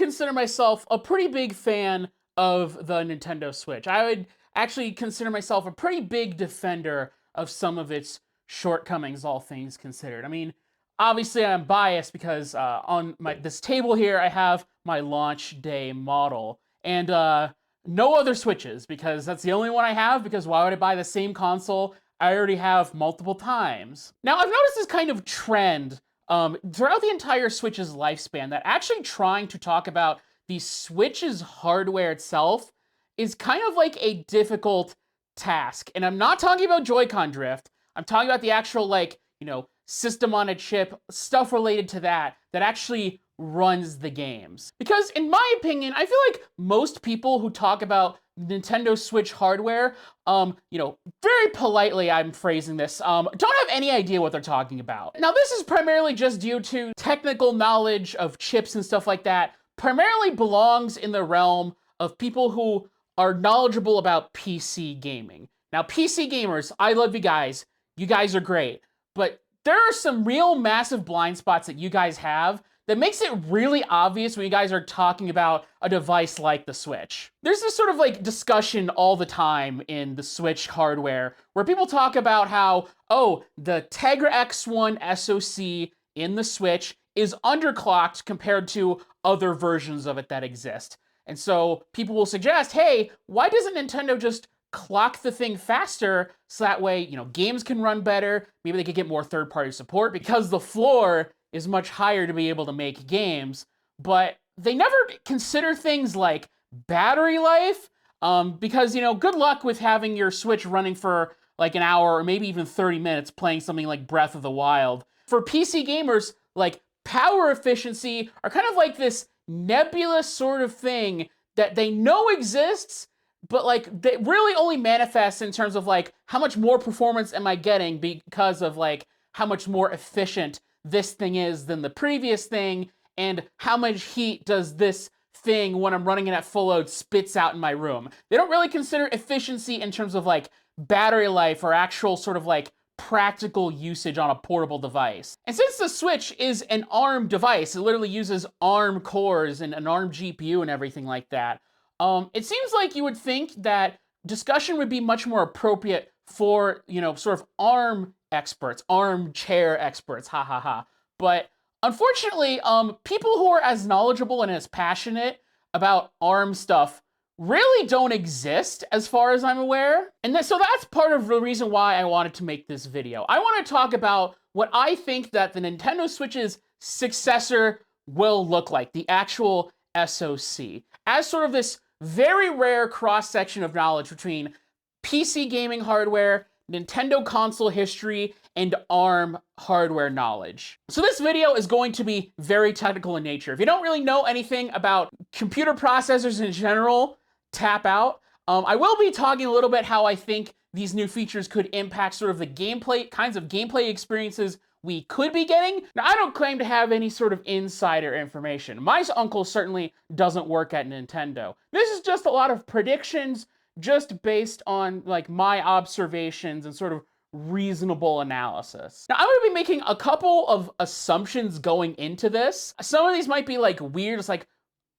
consider myself a pretty big fan of the Nintendo Switch. I would actually consider myself a pretty big defender of some of its shortcomings, all things considered. I mean, obviously I'm biased because on this table here I have my launch day model, and no other Switches, because that's the only one I have, because why would I buy the same console I already have multiple times? Now, I've noticed this kind of trend throughout the entire Switch's lifespan, that actually trying to talk about the Switch's hardware itself is kind of like a difficult task. And I'm not talking about Joy-Con drift. I'm talking about the actual, like, you know, system on a chip, stuff related to that actually runs the games. Because in my opinion, I feel like most people who talk about Nintendo Switch hardware, you know, very politely I'm phrasing this, don't have any idea what they're talking about. Now, this is primarily just due to technical knowledge of chips and stuff like that, primarily belongs in the realm of people who are knowledgeable about PC gaming. Now, PC gamers, I love you guys. You guys are great. But there are some real massive blind spots that you guys have that makes it really obvious when you guys are talking about a device like the Switch. There's this sort of like discussion all the time in the Switch hardware where people talk about how, oh, the Tegra X1 SoC in the Switch is underclocked compared to other versions of it that exist. And so people will suggest, hey, why doesn't Nintendo just clock the thing faster so that way, you know, games can run better, maybe they could get more third-party support, because the floor is much higher to be able to make games. But they never consider things like battery life, because, you know, good luck with having your Switch running for like an hour or maybe even 30 minutes playing something like Breath of the Wild. For PC gamers, like, power efficiency are kind of like this nebulous sort of thing that they know exists, but like they really only manifests in terms of like how much more performance am I getting because of like how much more efficient this thing is than the previous thing, and how much heat does this thing when I'm running it at full load spits out in my room. They don't really consider efficiency in terms of like battery life or actual sort of like practical usage on a portable device. And since the Switch is an ARM device, it literally uses ARM cores and an ARM GPU and everything like that, it seems like you would think that discussion would be much more appropriate for, you know, sort of ARM experts, armchair experts, ha ha ha. But unfortunately, people who are as knowledgeable and as passionate about ARM stuff really don't exist as far as I'm aware. And so that's part of the reason why I wanted to make this video. I want to talk about what I think that the Nintendo Switch's successor will look like, the actual SoC, as sort of this very rare cross-section of knowledge between PC gaming hardware, Nintendo console history, and ARM hardware knowledge. So this video is going to be very technical in nature. If you don't really know anything about computer processors in general, tap out. I will be talking a little bit how I think these new features could impact sort of the gameplay, kinds of gameplay experiences we could be getting. Now, I don't claim to have any sort of insider information. My uncle certainly doesn't work at Nintendo. This is just a lot of predictions, just based on like my observations and sort of reasonable analysis. Now, I'm going to be making a couple of assumptions going into this. Some of these might be like weird. It's like,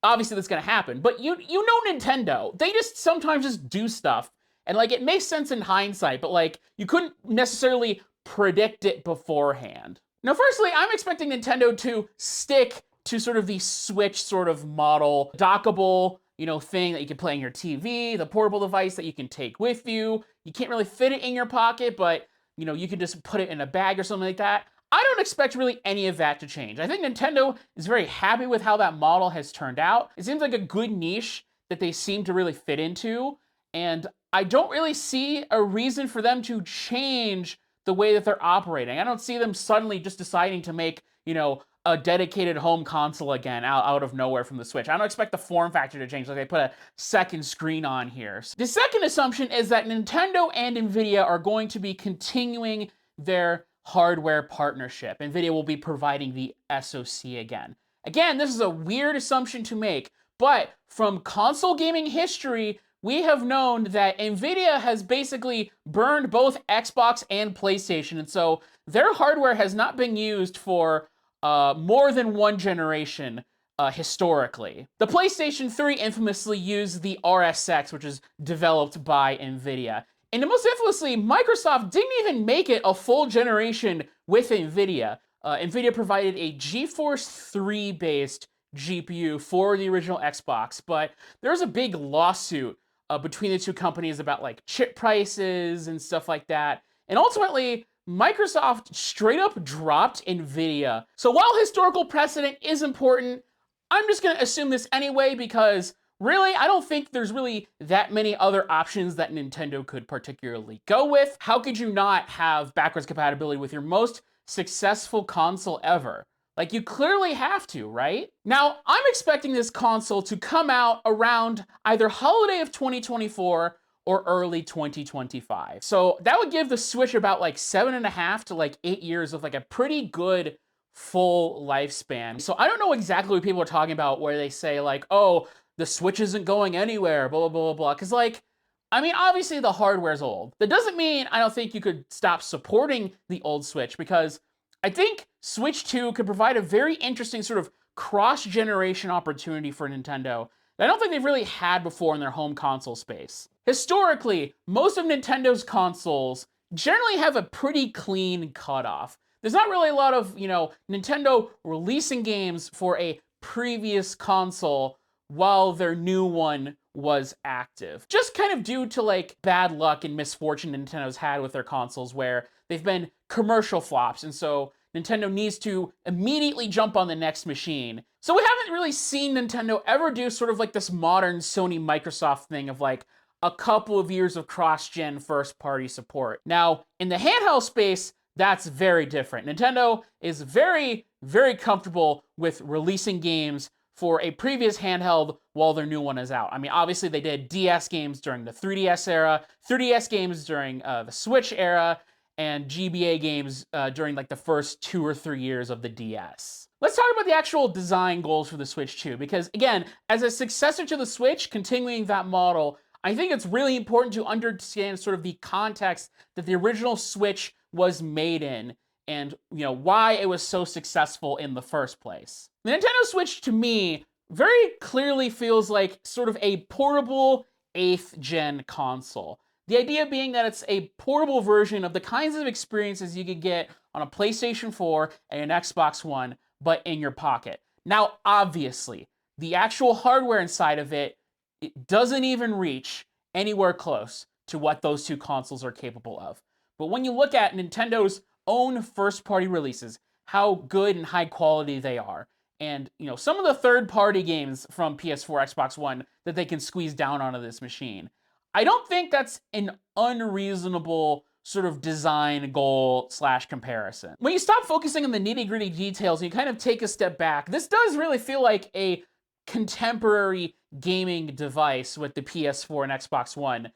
obviously that's going to happen, but you know Nintendo. They just sometimes just do stuff, and like it makes sense in hindsight, but like you couldn't necessarily predict it beforehand. Now, firstly, I'm expecting Nintendo to stick to sort of the Switch sort of model, dockable, you know, thing that you can play on your TV, the portable device that you can take with you. You can't really fit it in your pocket, but, you know, you can just put it in a bag or something like that. I don't expect really any of that to change. I think Nintendo is very happy with how that model has turned out. It seems like a good niche that they seem to really fit into, and I don't really see a reason for them to change the way that they're operating. I don't see them suddenly just deciding to make, you know, a dedicated home console again out of nowhere from the Switch. I don't expect the form factor to change, like they put a second screen on here. The second assumption is that Nintendo and Nvidia are going to be continuing their hardware partnership. Nvidia will be providing the SoC again. Again, this is a weird assumption to make, but from console gaming history, we have known that Nvidia has basically burned both Xbox and PlayStation, and so their hardware has not been used for more than one generation historically. The PlayStation 3 infamously used the RSX, which is developed by NVIDIA. And most infamously, Microsoft didn't even make it a full generation with NVIDIA. NVIDIA provided a GeForce 3 based GPU for the original Xbox, but there was a big lawsuit between the two companies about like chip prices and stuff like that. And ultimately, Microsoft straight up dropped NVIDIA. So while historical precedent is important, I'm just going to assume this anyway because really, I don't think there's really that many other options that Nintendo could particularly go with. How could you not have backwards compatibility with your most successful console ever? Like, you clearly have to, right? Now, I'm expecting this console to come out around either holiday of 2024 or early 2025. So that would give the Switch about like 7.5 to like 8 years of like a pretty good full lifespan. So I don't know exactly what people are talking about where they say like, oh, the Switch isn't going anywhere, blah, blah, blah, blah. Because like, I mean, obviously the hardware's old. That doesn't mean I don't think you could stop supporting the old Switch, because I think Switch 2 could provide a very interesting sort of cross-generation opportunity for Nintendo that I don't think they've really had before in their home console space. Historically, most of Nintendo's consoles generally have a pretty clean cutoff. There's not really a lot of, Nintendo releasing games for a previous console while their new one was active. Just kind of due to like bad luck and misfortune Nintendo's had with their consoles where they've been commercial flops, and so Nintendo needs to immediately jump on the next machine. So we haven't really seen Nintendo ever do sort of like this modern Sony Microsoft thing of like a couple of years of cross-gen first-party support. Now, in the handheld space, that's very different. Nintendo is very, very comfortable with releasing games for a previous handheld while their new one is out. I mean, obviously they did DS games during the 3DS era, 3DS games during the Switch era, and GBA games during like the first 2 or 3 years of the DS. Let's talk about the actual design goals for the Switch 2, because again, as a successor to the Switch, continuing that model, I think it's really important to understand sort of the context that the original Switch was made in, and why it was so successful in the first place. The Nintendo Switch, to me, very clearly feels like sort of a portable 8th gen console. The idea being that it's a portable version of the kinds of experiences you could get on a PlayStation 4 and an Xbox One, but in your pocket. Now, obviously, the actual hardware inside of it doesn't even reach anywhere close to what those two consoles are capable of. But when you look at Nintendo's own first-party releases, how good and high quality they are, and some of the third-party games from PS4, Xbox One that they can squeeze down onto this machine, I don't think that's an unreasonable sort of design goal / comparison. When you stop focusing on the nitty-gritty details and you kind of take a step back, this does really feel like a contemporary gaming device with the PS4 and Xbox One,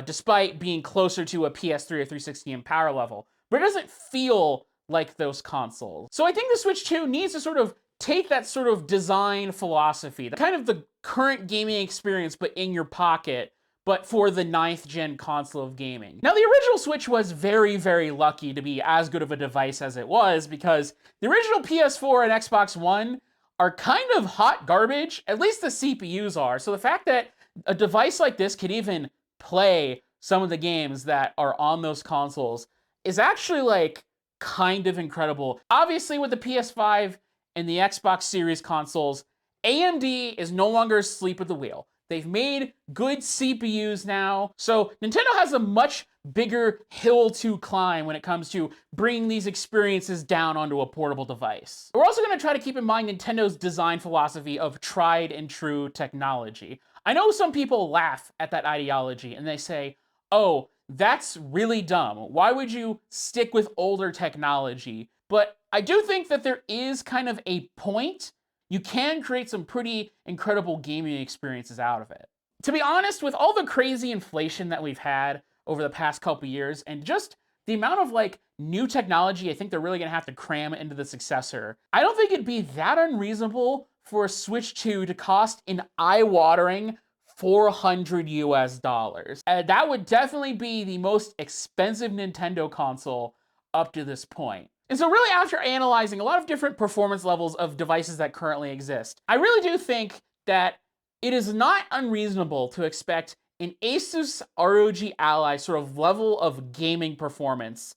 despite being closer to a PS3 or 360 in power level. But it doesn't feel like those consoles. So I think the Switch 2 needs to sort of take that sort of design philosophy, kind of the current gaming experience, but in your pocket, but for the 9th gen console of gaming. Now, the original Switch was very, very lucky to be as good of a device as it was, because the original PS4 and Xbox One are kind of hot garbage, at least the CPUs are. So the fact that a device like this can even play some of the games that are on those consoles is actually like kind of incredible. Obviously, with the PS5 and the Xbox Series consoles, AMD is no longer asleep at the wheel. They've made good CPUs now, so Nintendo has a much bigger hill to climb when it comes to bringing these experiences down onto a portable device. We're also going to try to keep in mind Nintendo's design philosophy of tried and true technology. I know some people laugh at that ideology and they say, oh, that's really dumb. Why would you stick with older technology? But I do think that there is kind of a point. You can create some pretty incredible gaming experiences out of it. To be honest, with all the crazy inflation that we've had over the past couple years, and just the amount of like new technology I think they're really gonna have to cram into the successor, I don't think it'd be that unreasonable for a Switch 2 to cost an eye-watering $400 US. That would definitely be the most expensive Nintendo console up to this point. And so really, after analyzing a lot of different performance levels of devices that currently exist, I really do think that it is not unreasonable to expect an Asus ROG Ally sort of level of gaming performance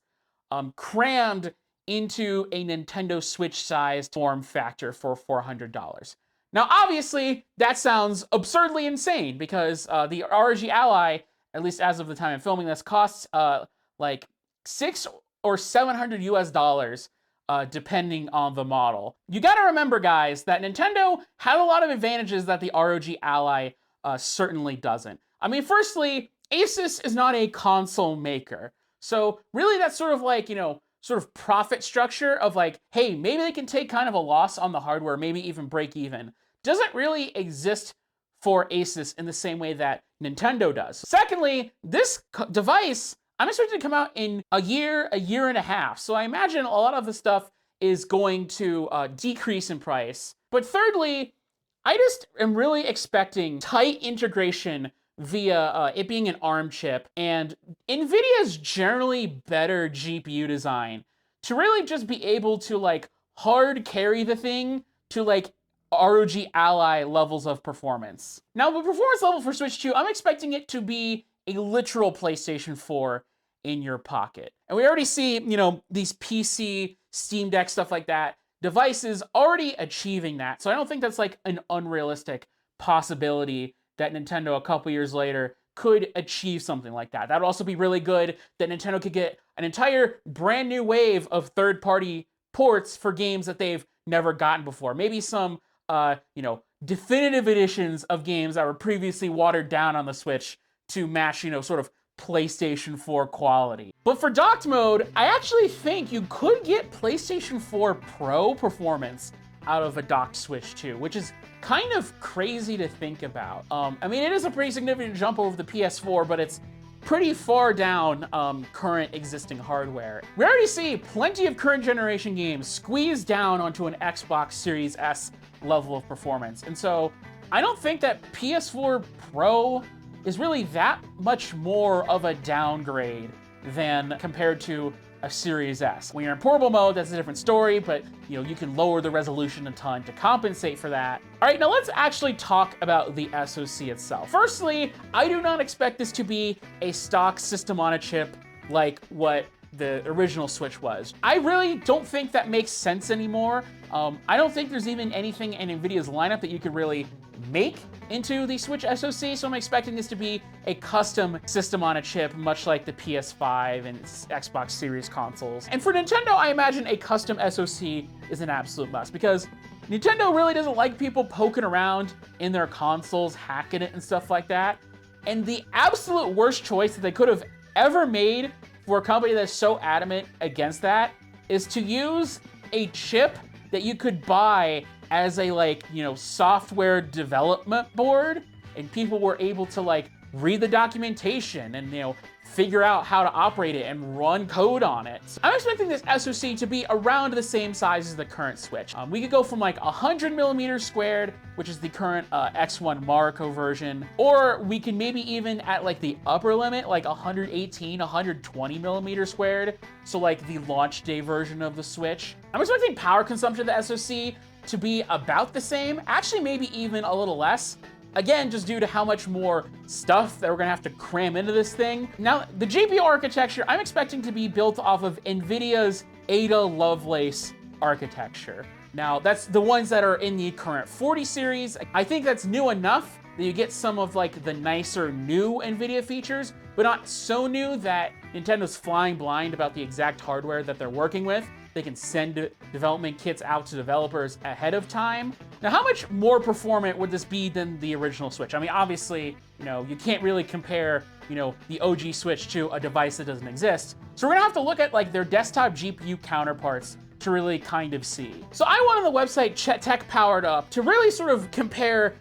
crammed into a Nintendo Switch-sized form factor for $400. Now, obviously, that sounds absurdly insane because the ROG Ally, at least as of the time I'm filming this, costs like $600 or $700 US, depending on the model. You gotta remember, guys, that Nintendo had a lot of advantages that the ROG Ally certainly doesn't. I mean, firstly, Asus is not a console maker. So really that's sort of like, sort of profit structure of like, hey, maybe they can take kind of a loss on the hardware, maybe even break even, doesn't really exist for Asus in the same way that Nintendo does. Secondly, this device, I'm expecting to come out in a year and a half. So I imagine a lot of the stuff is going to decrease in price. But thirdly, I just am really expecting tight integration via it being an ARM chip and NVIDIA's generally better GPU design to really just be able to like hard carry the thing to like ROG Ally levels of performance. Now, the performance level for Switch 2, I'm expecting it to be a literal PlayStation 4 in your pocket. And we already see, these PC, Steam Deck, stuff like that, devices already achieving that. So I don't think that's like an unrealistic possibility that Nintendo a couple years later could achieve something like that. That would also be really good that Nintendo could get an entire brand new wave of third-party ports for games that they've never gotten before. Maybe some, definitive editions of games that were previously watered down on the Switch to match, sort of PlayStation 4 quality. But for docked mode, I actually think you could get PlayStation 4 Pro performance out of a docked Switch 2, which is kind of crazy to think about. I mean, it is a pretty significant jump over the PS4, but it's pretty far down current existing hardware. We already see plenty of current generation games squeezed down onto an Xbox Series S level of performance. And so I don't think that PS4 Pro is really that much more of a downgrade than compared to a Series S. When you're in portable mode, that's a different story, but you can lower the resolution a ton to compensate for that. All right, now let's actually talk about the SoC itself. Firstly, I do not expect this to be a stock system on a chip like what the original Switch was. I really don't think that makes sense anymore. I don't think there's even anything in NVIDIA's lineup that you could really make into the Switch SoC, so I'm expecting this to be a custom system on a chip, much like the PS5 and Xbox Series consoles. And for Nintendo, I imagine a custom SoC is an absolute must, because Nintendo really doesn't like people poking around in their consoles, hacking it and stuff like that. And the absolute worst choice that they could have ever made for a company that's so adamant against that is to use a chip that you could buy as a software development board, and people were able to read the documentation and figure out how to operate it and run code on it. I'm expecting this SoC to be around the same size as the current Switch. We could go from 100 millimeters squared, which is the current X1 Marco version, or we can maybe even at the upper limit, 118, 120 millimeters squared, so the launch day version of the Switch. I'm expecting power consumption of the SoC to be about the same, actually maybe even a little less. Again, just due to how much more stuff that we're gonna have to cram into this thing. Now, the GPU architecture, I'm expecting to be built off of NVIDIA's Ada Lovelace architecture. Now, that's the ones that are in the current 40 series. I think that's new enough that you get some of the nicer new NVIDIA features, but not so new that Nintendo's flying blind about the exact hardware that they're working with. They can send development kits out to developers ahead of time. Now, how much more performant would this be than the original Switch? I mean, obviously, you can't really compare, the OG Switch to a device that doesn't exist. So we're gonna have to look at their desktop GPU counterparts to really kind of see. So I went on the website Tech Powered Up to really sort of compare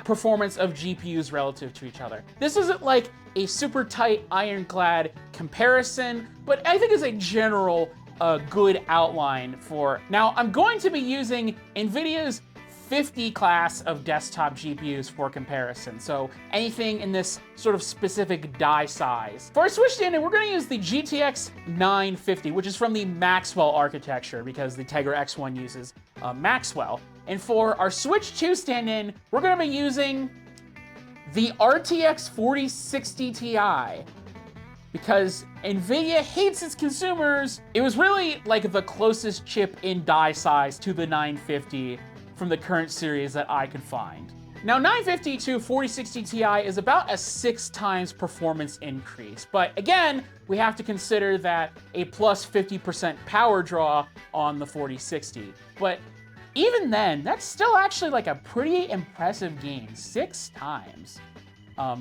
performance of GPUs relative to each other. This isn't a super tight ironclad comparison, but I think it's a general good outline for. Now, I'm going to be using NVIDIA's 50 class of desktop GPUs for comparison. So anything in this sort of specific die size. For our Switch stand-in, we're going to use the GTX 950, which is from the Maxwell architecture because the Tegra X1 uses Maxwell. And for our Switch 2 stand-in, we're going to be using the RTX 4060 Ti. Because NVIDIA hates its consumers. It was really like the closest chip in die size to the 950 from the current series that I could find. Now 950 to 4060 Ti is about a 6 times performance increase. But again, we have to consider that a plus 50% power draw on the 4060. But even then, that's still actually like a pretty impressive gain, 6 times.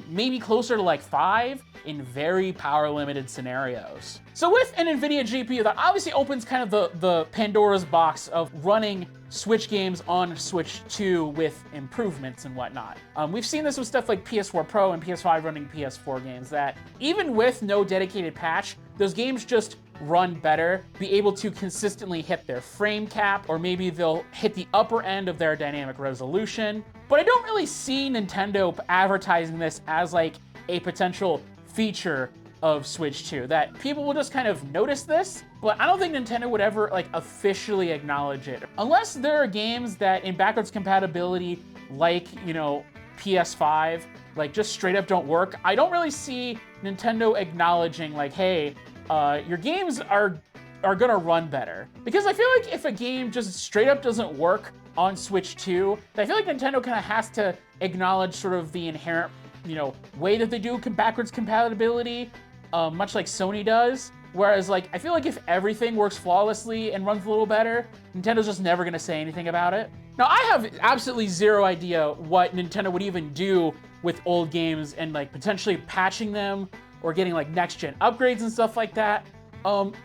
Maybe closer to like 5 in very power limited scenarios. So with an NVIDIA GPU, that obviously opens kind of the Pandora's box of running Switch games on Switch 2 with improvements and whatnot. We've seen this with stuff like PS4 Pro and PS5 running PS4 games, that even with no dedicated patch, those games just run better, be able to consistently hit their frame cap, or maybe they'll hit the upper end of their dynamic resolution. But I don't really see Nintendo advertising this as like a potential feature of Switch 2, that people will just kind of notice this, but I don't think Nintendo would ever like officially acknowledge it. Unless there are games that in backwards compatibility, like, you know, PS5, like just straight up don't work. I don't really see Nintendo acknowledging like, hey, your games are gonna run better. Because I feel like if a game just straight up doesn't work on Switch 2, I feel like Nintendo kind of has to acknowledge sort of the inherent, you know, way that they do backwards compatibility, much like Sony does. Whereas, like, I feel like if everything works flawlessly and runs a little better, Nintendo's just never gonna say anything about it. Now, I have absolutely zero idea what Nintendo would even do with old games and, like, potentially patching them or getting, like, next-gen upgrades and stuff like that.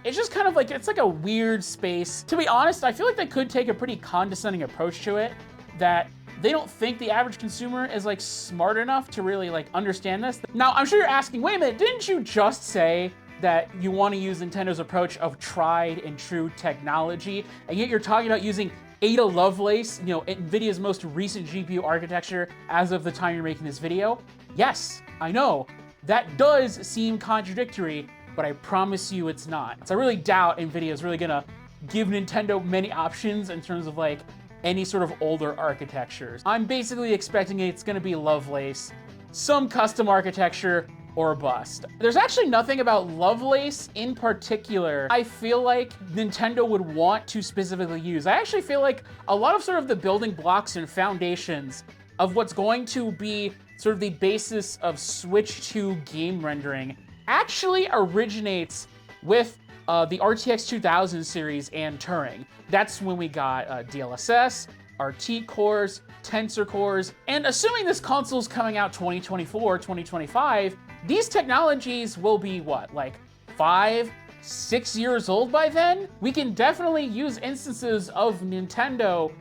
It's just kind of like, it's like a weird space. To be honest, I feel like they could take a pretty condescending approach to it, that they don't think the average consumer is like smart enough to really like understand this. Now, I'm sure you're asking, wait a minute, didn't you just say that you want to use Nintendo's approach of tried and true technology, and yet you're talking about using Ada Lovelace, you know, NVIDIA's most recent GPU architecture as of the time you're making this video? Yes, I know. That does seem contradictory, but I promise you it's not. So I really doubt NVIDIA is really gonna give Nintendo many options in terms of like any sort of older architectures. I'm basically expecting it's gonna be Lovelace, some custom architecture, or bust. There's actually nothing about Lovelace in particular I feel like Nintendo would want to specifically use. I actually feel like a lot of sort of the building blocks and foundations of what's going to be sort of the basis of Switch 2 game rendering actually originates with the RTX 2000 series and Turing. That's when we got DLSS, RT cores, Tensor cores, and assuming this console's coming out 2024, 2025, these technologies will be what, like 5, 6 years old by then? We can definitely use instances of Nintendo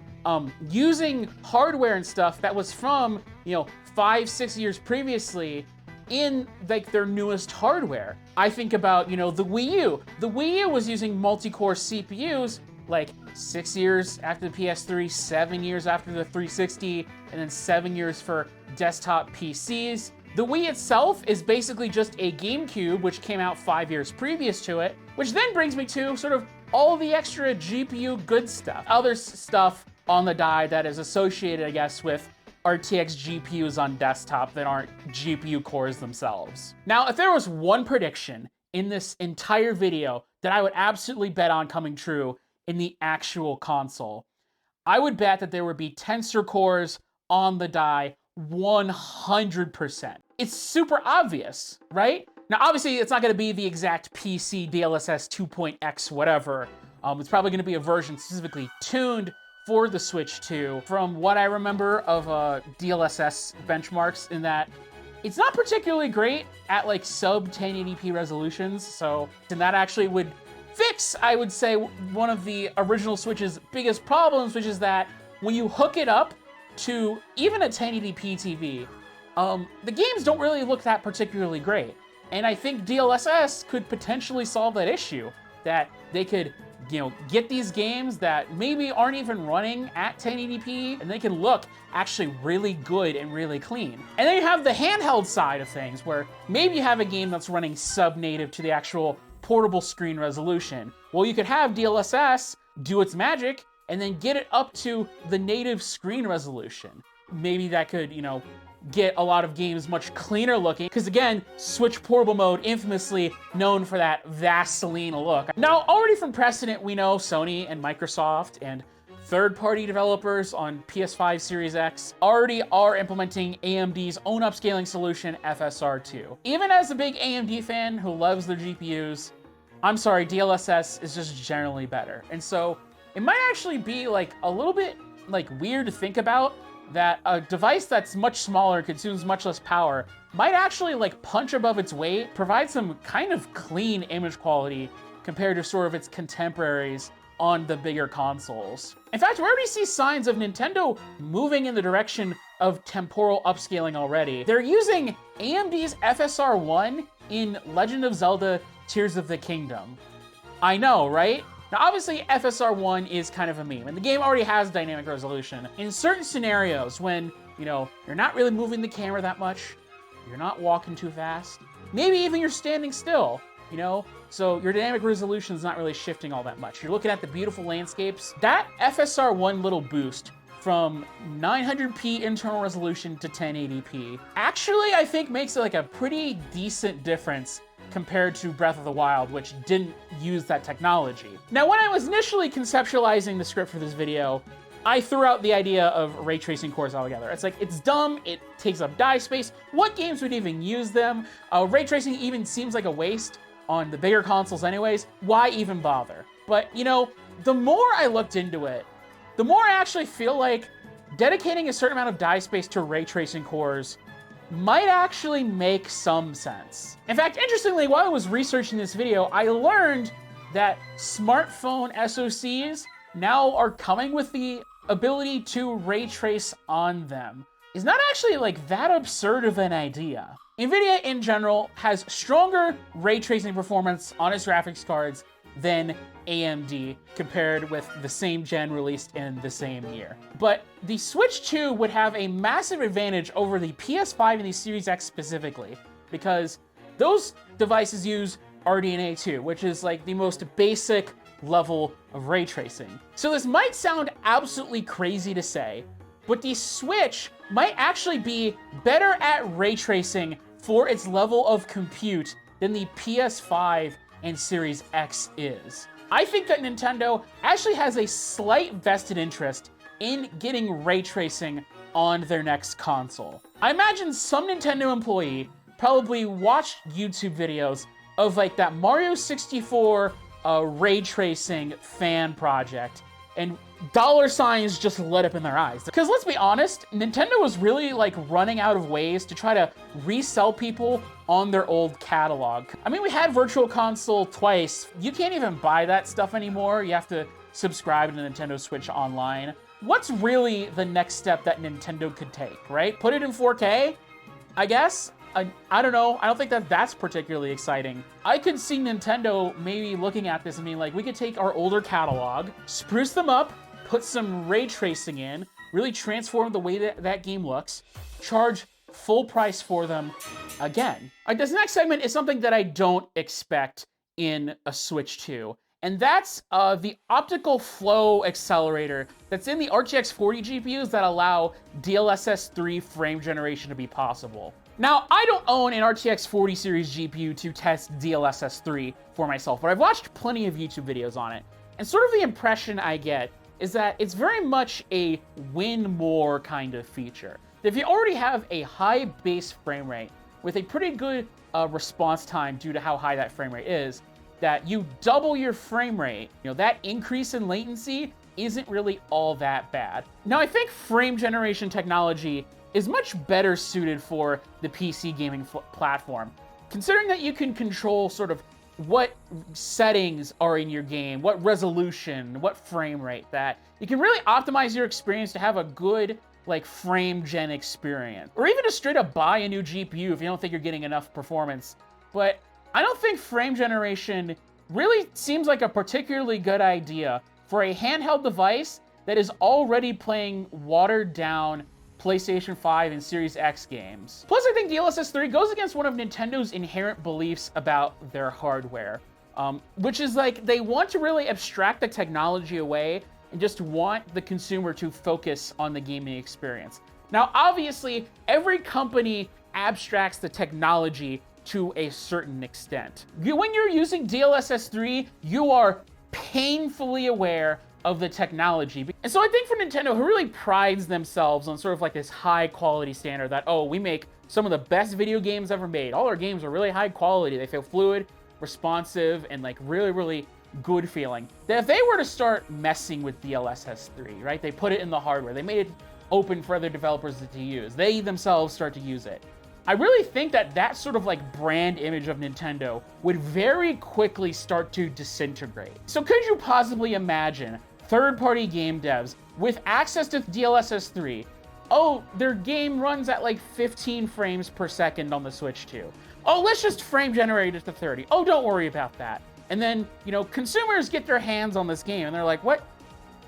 using hardware and stuff that was from, you know, 5, 6 years previously in like their newest hardware. I think about, you know, the Wii U. The Wii U was using multi-core CPUs like 6 years after the PS3, 7 years after the 360, and then 7 years for desktop PCs. The Wii itself is basically just a GameCube, which came out 5 years previous to it, which then brings me to sort of all the extra GPU good stuff. Other stuff on the die that is associated, I guess, with RTX GPUs on desktop that aren't GPU cores themselves. Now, if there was one prediction in this entire video that I would absolutely bet on coming true in the actual console, I would bet that there would be Tensor cores on the die 100%. It's super obvious, right? Now, obviously, it's not going to be the exact PC DLSS 2.x whatever. It's probably going to be a version specifically tuned for the Switch 2. From what I remember of DLSS benchmarks, in that it's not particularly great at like sub 1080p resolutions. So, and that actually would fix, I would say, one of the original Switch's biggest problems, which is that when you hook it up to even a 1080p TV, the games don't really look that particularly great. And I think DLSS could potentially solve that issue, that they could get these games that maybe aren't even running at 1080p, and they can look actually really good and really clean. And then you have the handheld side of things, where maybe you have a game that's running sub-native to the actual portable screen resolution. Well, you could have DLSS do its magic and then get it up to the native screen resolution. Maybe that could, get a lot of games much cleaner looking, because again, Switch portable mode, infamously known for that Vaseline look. Now, already from precedent, we know Sony and Microsoft and third-party developers on PS5 Series X already are implementing AMD's own upscaling solution, FSR2. Even as a big AMD fan who loves their GPUs, I'm sorry, DLSS is just generally better. And so it might actually be like a little bit weird to think about that a device that's much smaller, consumes much less power, might actually punch above its weight, provide some kind of clean image quality compared to sort of its contemporaries on the bigger consoles. In fact, we already see signs of Nintendo moving in the direction of temporal upscaling already. They're using AMD's FSR1 in Legend of Zelda Tears of the Kingdom. I know, right? Now, obviously, FSR1 is kind of a meme, and the game already has dynamic resolution. In certain scenarios, when, you're not really moving the camera that much, you're not walking too fast, maybe even you're standing still, so your dynamic resolution is not really shifting all that much. You're looking at the beautiful landscapes. That FSR1 little boost from 900p internal resolution to 1080p actually, I think, makes it a pretty decent difference compared to Breath of the Wild, which didn't use that technology. Now, when I was initially conceptualizing the script for this video, I threw out the idea of ray tracing cores altogether. It's dumb, it takes up die space. What games would even use them? Ray tracing even seems like a waste on the bigger consoles anyways. Why even bother? But, the more I looked into it, the more I actually feel like dedicating a certain amount of die space to ray tracing cores might actually make some sense. In fact, interestingly, while I was researching this video, I learned that smartphone SoCs now are coming with the ability to ray trace on them. It's not actually that absurd of an idea. NVIDIA in general has stronger ray tracing performance on its graphics cards than AMD compared with the same gen released in the same year. But the Switch 2 would have a massive advantage over the PS5 and the Series X specifically, because those devices use RDNA 2, which is the most basic level of ray tracing. So this might sound absolutely crazy to say, but the Switch might actually be better at ray tracing for its level of compute than the PS5 and Series X is. I think that Nintendo actually has a slight vested interest in getting ray tracing on their next console. I imagine some Nintendo employee probably watched YouTube videos of that Mario 64 ray tracing fan project, and dollar signs just lit up in their eyes. Because let's be honest, Nintendo was really running out of ways to try to resell people on their old catalog. I mean, we had Virtual Console twice. You can't even buy that stuff anymore. You have to subscribe to Nintendo Switch Online. What's really the next step that Nintendo could take, right? Put it in 4K, I guess? I don't know. I don't think that's particularly exciting. I could see Nintendo maybe looking at this and being we could take our older catalog, spruce them up, put some ray tracing in, really transform the way that game looks, charge full price for them again. This next segment is something that I don't expect in a Switch 2. And that's the optical flow accelerator that's in the RTX 40 GPUs that allow DLSS 3 frame generation to be possible. Now, I don't own an RTX 40 series GPU to test DLSS 3 for myself, but I've watched plenty of YouTube videos on it. And sort of the impression I get is that it's very much a win more kind of feature. If you already have a high base frame rate with a pretty good response time due to how high that frame rate is, that you double your frame rate, that increase in latency isn't really all that bad. Now, I think frame generation technology is much better suited for the PC gaming platform, considering that you can control sort of what settings are in your game, what resolution, what frame rate, that you can really optimize your experience to have a good frame gen experience. Or even just straight up buy a new GPU if you don't think you're getting enough performance. But I don't think frame generation really seems like a particularly good idea for a handheld device that is already playing watered-down PlayStation 5 and Series X games. Plus, I think DLSS 3 goes against one of Nintendo's inherent beliefs about their hardware, which is like they want to really abstract the technology away and just want the consumer to focus on the gaming experience. Now, obviously, every company abstracts the technology to a certain extent. When you're using DLSS 3, you are painfully aware of the technology. And so I think for Nintendo, who really prides themselves on sort of like this high quality standard that, oh, we make some of the best video games ever made. All our games are really high quality. They feel fluid, responsive, and like really, really good feeling. That if they were to start messing with DLSS 3, right? They put it in the hardware. They made it open for other developers to use. They themselves start to use it. I really think that that sort of like brand image of Nintendo would very quickly start to disintegrate. So could you possibly imagine third-party game devs with access to DLSS 3? Oh, their game runs at like 15 frames per second on the Switch 2. Oh, let's just frame generate it to 30. Oh, don't worry about that. And then, you know, consumers get their hands on this game and they're like, what?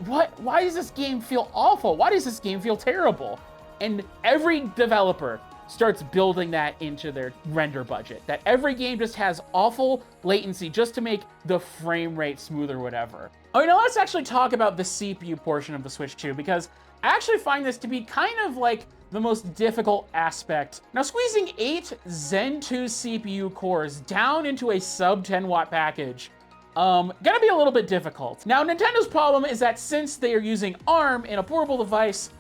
Why does this game feel awful? Why does this game feel terrible? And every developer starts building that into their render budget. That every game just has awful latency just to make the frame rate smooth or whatever. Oh, now let's actually talk about the CPU portion of the Switch 2, because I actually find this to be kind of like the most difficult aspect. Now, squeezing 8 Zen 2 CPU cores down into a sub 10 watt package, gonna be a little bit difficult. Now, Nintendo's problem is that since they are using ARM in a portable device,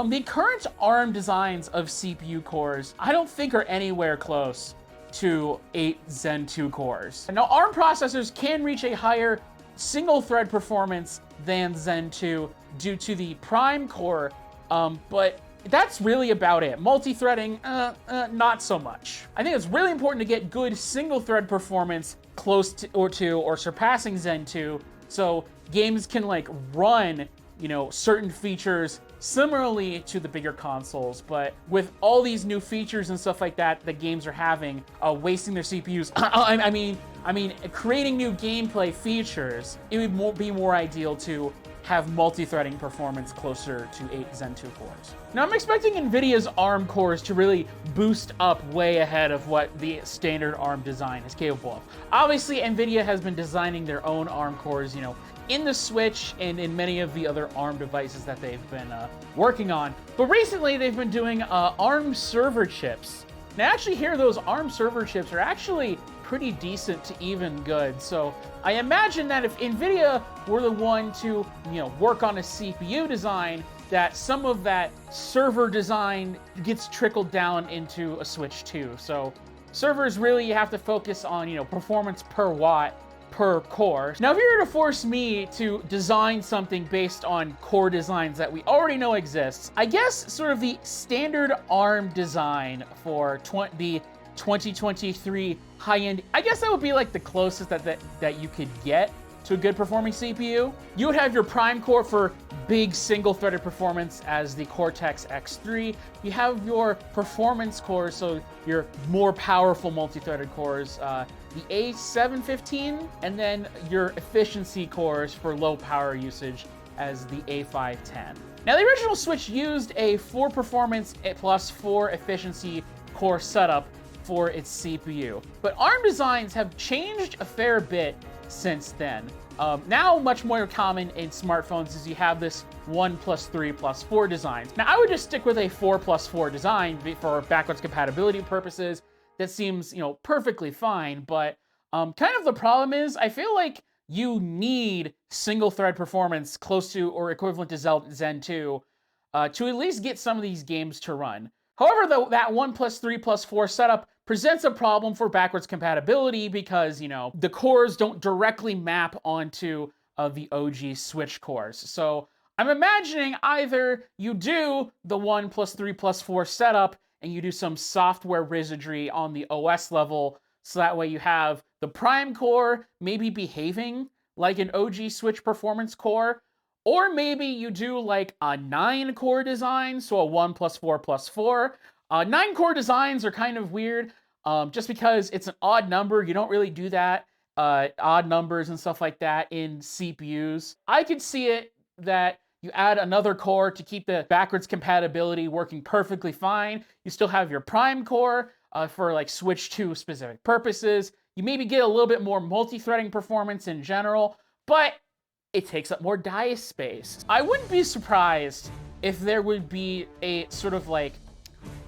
the current ARM designs of CPU cores, I don't think are anywhere close to 8 Zen 2 cores. Now, ARM processors can reach a higher single-thread performance than Zen 2 due to the Prime core, but that's really about it. Multi-threading, not so much. I think it's really important to get good single-thread performance close to or surpassing Zen 2, so games can like run, you know, certain features similarly to the bigger consoles. But with all these new features and stuff like that the games are having, wasting their CPUs, I mean, creating new gameplay features, it would be more ideal to have multi-threading performance closer to 8 Zen 2 cores. Now, I'm expecting NVIDIA's ARM cores to really boost up way ahead of what the standard ARM design is capable of. Obviously, NVIDIA has been designing their own ARM cores, you know, in the Switch and in many of the other ARM devices that they've been working on. But recently, they've been doing ARM server chips. Now, actually here, those ARM server chips are actually pretty decent to even good. So I imagine that if NVIDIA were the one to, you know, work on a CPU design, that some of that server design gets trickled down into a Switch 2. So servers really, you have to focus on, you know, performance per watt per core. Now, if you were to force me to design something based on core designs that we already know exists, I guess sort of the standard ARM design for the 2023 high-end, I guess that would be like the closest that you could get to a good performing CPU. You would have your Prime core for big single-threaded performance as the Cortex X3. You have your performance cores, so your more powerful multi-threaded cores, the A715, and then your efficiency cores for low power usage as the A510. Now, the original Switch used a 4 performance plus 4 efficiency core setup for its CPU, but ARM designs have changed a fair bit since then. Now, much more common in smartphones is you have this 1 plus 3 plus 4 designs. Now, I would just stick with a 4 plus 4 design for backwards compatibility purposes. That seems, you know, perfectly fine, but kind of the problem is I feel like you need single thread performance close to or equivalent to Zen 2 to at least get some of these games to run. However, that 1 plus 3 plus 4 setup presents a problem for backwards compatibility because, you know, the cores don't directly map onto the OG Switch cores. So I'm imagining either you do the 1 plus 3 plus 4 setup and you do some software wizardry on the OS level, so that way you have the Prime core maybe behaving like an OG Switch performance core, or maybe you do like a 9 core design, so a 1 plus 4 plus 4. 9 core designs are kind of weird, just because it's an odd number. You don't really do that odd numbers and stuff like that in CPUs. I could see it that you add another core to keep the backwards compatibility working perfectly fine. You still have your prime core for like Switch 2 specific purposes. You maybe get a little bit more multi-threading performance in general, but it takes up more die space. I wouldn't be surprised if there would be a sort of like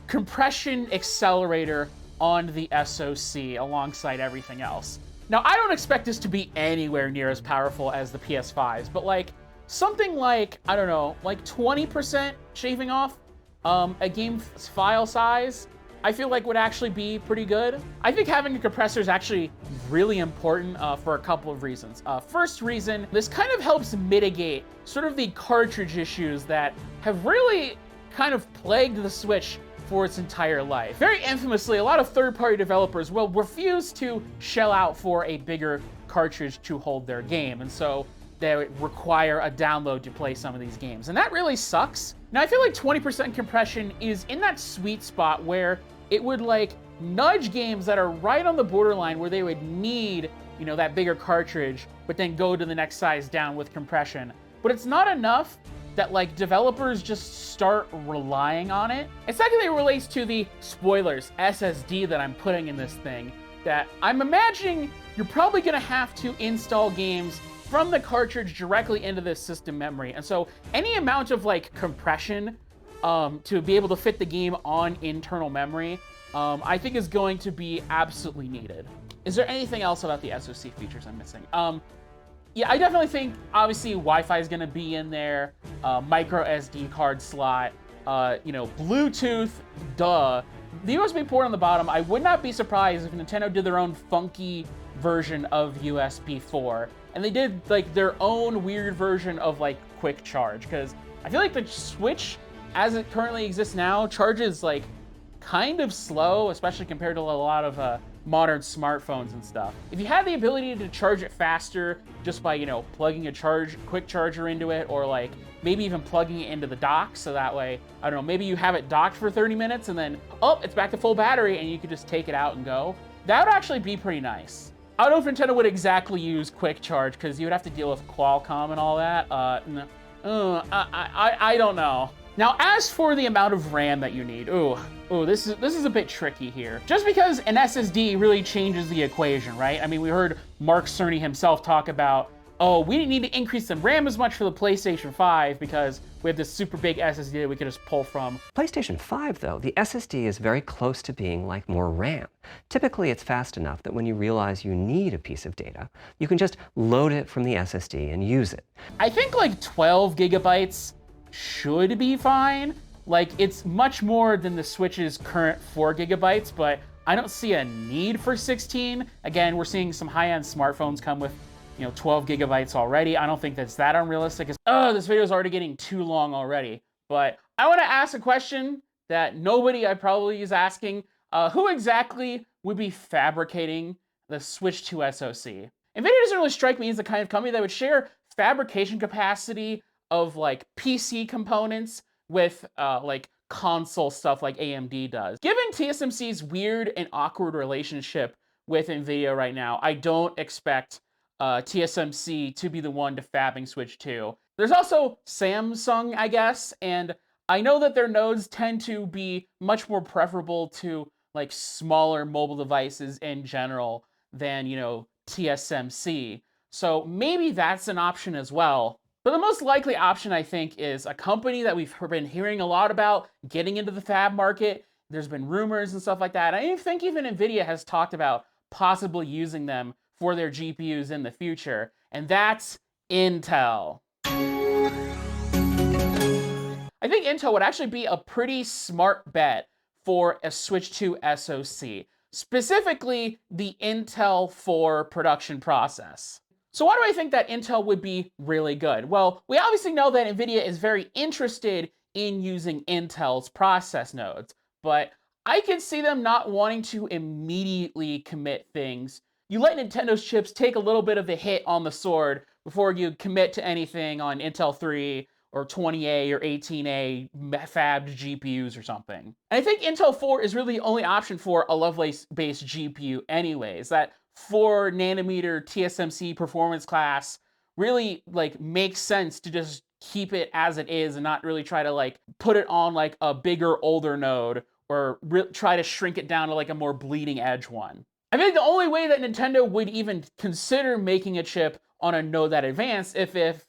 compression accelerator on the SoC alongside everything else. Now, I don't expect this to be anywhere near as powerful as the PS5s, but like something like, I don't know, like 20% shaving off a game's file size, I feel like would actually be pretty good. I think having a compressor is actually really important for a couple of reasons. First reason, this kind of helps mitigate sort of the cartridge issues that have really kind of plagued the Switch for its entire life. Very infamously, a lot of third-party developers will refuse to shell out for a bigger cartridge to hold their game, and so they require a download to play some of these games, and that really sucks. Now, I feel like 20% compression is in that sweet spot where it would like nudge games that are right on the borderline where they would need, you know, that bigger cartridge, but then go to the next size down with compression. But it's not enough that like developers just start relying on it. And secondly, it relates to the spoilers SSD that I'm putting in this thing, that I'm imagining you're probably gonna have to install games from the cartridge directly into this system memory. And so any amount of like compression to be able to fit the game on internal memory, I think is going to be absolutely needed. Is there anything else about the SoC features I'm missing? Yeah, I definitely think, obviously, Wi-Fi is going to be in there, micro SD card slot, you know, Bluetooth, duh. The USB port on the bottom, I would not be surprised if Nintendo did their own funky version of USB 4. And they did, like, their own weird version of, like, quick charge. Because I feel like the Switch, as it currently exists now, charges, like, kind of slow, especially compared to a lot of modern smartphones and stuff. If you had the ability to charge it faster just by, you know, plugging a quick charger into it, or like maybe even plugging it into the dock, so that way, I don't know, maybe you have it docked for 30 minutes and then, oh, it's back to full battery and you could just take it out and go. That would actually be pretty nice. I don't know if Nintendo would exactly use quick charge because you would have to deal with Qualcomm and all that. I don't know. Now, as for the amount of RAM that you need, this is a bit tricky here. Just because an SSD really changes the equation, right? I mean, we heard Mark Cerny himself talk about, oh, we didn't need to increase the RAM as much for the PlayStation 5 because we have this super big SSD that we could just pull from. PlayStation 5, though, the SSD is very close to being like more RAM. Typically, it's fast enough that when you realize you need a piece of data, you can just load it from the SSD and use it. I think like 12 gigabytes should be fine. Like, it's much more than the Switch's current 4 gigabytes, but I don't see a need for 16. Again, we're seeing some high-end smartphones come with, you know, 12 gigabytes already. I don't think that's that unrealistic. This video is already getting too long already. But I want to ask a question that nobody I probably is asking. Who exactly would be fabricating the Switch 2 SoC? NVIDIA doesn't really strike me as the kind of company that would share fabrication capacity of like PC components with like console stuff like AMD does. Given TSMC's weird and awkward relationship with NVIDIA right now, I don't expect TSMC to be the one to fabbing Switch 2. There's also Samsung, I guess, and I know that their nodes tend to be much more preferable to like smaller mobile devices in general than, you know, TSMC. So maybe that's an option as well. But the most likely option, I think, is a company that we've been hearing a lot about getting into the fab market. There's been rumors and stuff like that. I think even NVIDIA has talked about possibly using them for their GPUs in the future, and that's Intel. I think Intel would actually be a pretty smart bet for a Switch 2 SoC, specifically the Intel 4 production process. So why do I think that Intel would be really good? Well, we obviously know that NVIDIA is very interested in using Intel's process nodes, but I could see them not wanting to immediately commit things. You let Nintendo's chips take a little bit of a hit on the sword before you commit to anything on Intel 3 or 20A or 18A fabbed GPUs or something. And I think Intel 4 is really the only option for a Lovelace-based GPU anyways. That 4 nanometer TSMC performance class really like makes sense to just keep it as it is and not really try to like put it on like a bigger, older node or try to shrink it down to like a more bleeding edge one. I think the only way that Nintendo would even consider making a chip on a node that advanced if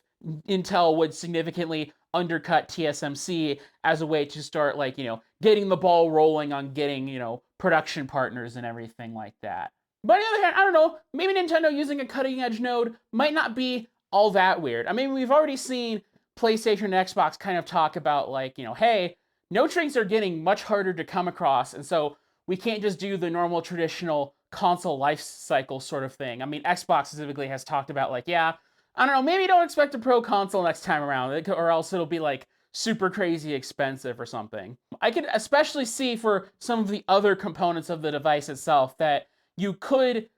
Intel would significantly undercut TSMC as a way to start like, getting the ball rolling on getting, production partners and everything like that. But on the other hand, I don't know, maybe Nintendo using a cutting edge node might not be all that weird. I mean, we've already seen PlayStation and Xbox kind of talk about like, hey, node shrinks are getting much harder to come across, and so we can't just do the normal traditional console life cycle sort of thing. I mean, Xbox specifically has talked about like, yeah, I don't know, maybe don't expect a pro console next time around, or else it'll be like super crazy expensive or something. I could especially see for some of the other components of the device itself that you could,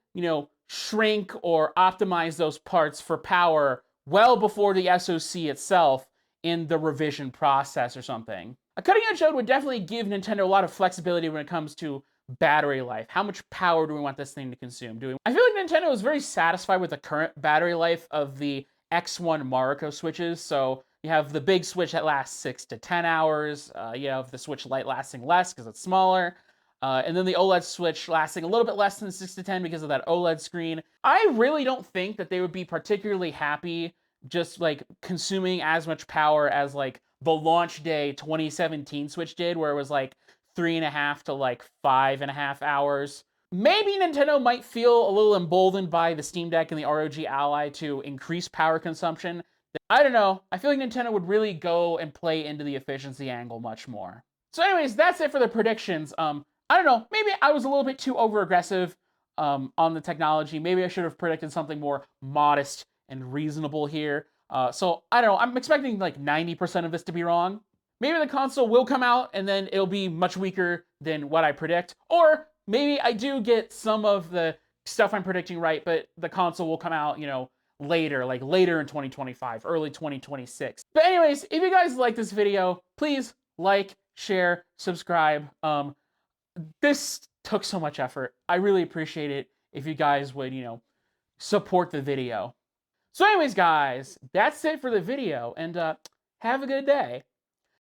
shrink or optimize those parts for power well before the SoC itself in the revision process or something. A cutting edge node would definitely give Nintendo a lot of flexibility when it comes to battery life. How much power do we want this thing to consume? I feel like Nintendo is very satisfied with the current battery life of the X1 Mariko switches. So you have the big switch that lasts 6 to 10 hours. You have the Switch Lite lasting less because it's smaller. And then the OLED Switch lasting a little bit less than 6 to 10 because of that OLED screen. I really don't think that they would be particularly happy just like consuming as much power as like the launch day 2017 Switch did, where it was like 3.5 to like 5.5 hours. Maybe Nintendo might feel a little emboldened by the Steam Deck and the ROG Ally to increase power consumption. I don't know. I feel like Nintendo would really go and play into the efficiency angle much more. So anyways, that's it for the predictions. I don't know. Maybe I was a little bit too over-aggressive on the technology. Maybe I should have predicted something more modest and reasonable here. So I don't know. I'm expecting like 90% of this to be wrong. Maybe the console will come out and then it'll be much weaker than what I predict. Or maybe I do get some of the stuff I'm predicting right, but the console will come out, later, like later in 2025, early 2026. But anyways, if you guys like this video, please like, share, subscribe. This took so much effort. I really appreciate it if you guys would, support the video. So anyways, guys, that's it for the video, and have a good day.